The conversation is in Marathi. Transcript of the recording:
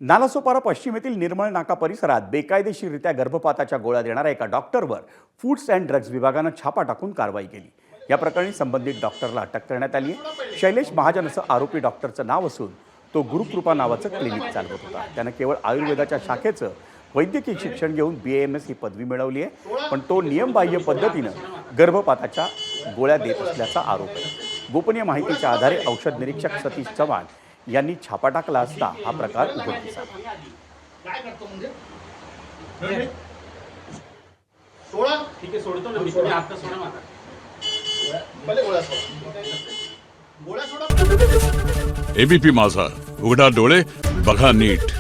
नालासोपारा पश्चिम येथील निर्मळ नाका परिसरात बेकायदेशीररित्या गर्भपाताच्या गोळ्या देणाऱ्या एका डॉक्टरवर फूड्स अँड ड्रग्ज विभागानं छापा टाकून कारवाई केली। या प्रकरणी संबंधित डॉक्टरला अटक करण्यात आली आहे। शैलेश महाजन असं आरोपी डॉक्टरचं नाव असून तो गुरुकृपा नावाचं क्लिनिक चालवत होता। त्यानं केवळ आयुर्वेदाच्या शाखेचं वैद्यकीय शिक्षण घेऊन BAMS ही पदवी मिळवली आहे, पण तो नियमबाह्य पद्धतीनं गर्भपाताच्या गोळ्या देत असल्याचा आरोप आहे। गोपनीय माहितीच्या आधारे औषध निरीक्षक सतीश चव्हाण यांनी छापा टाकला असता हा प्रकार उघडकीस आला। काय करतो म्हणजे सोडा ठीक आहे सोडतो ना मी तुम्ही आता सोडा मला भले गोळ्या सोडा ABP माझा उघडा डोळे बघा नीट।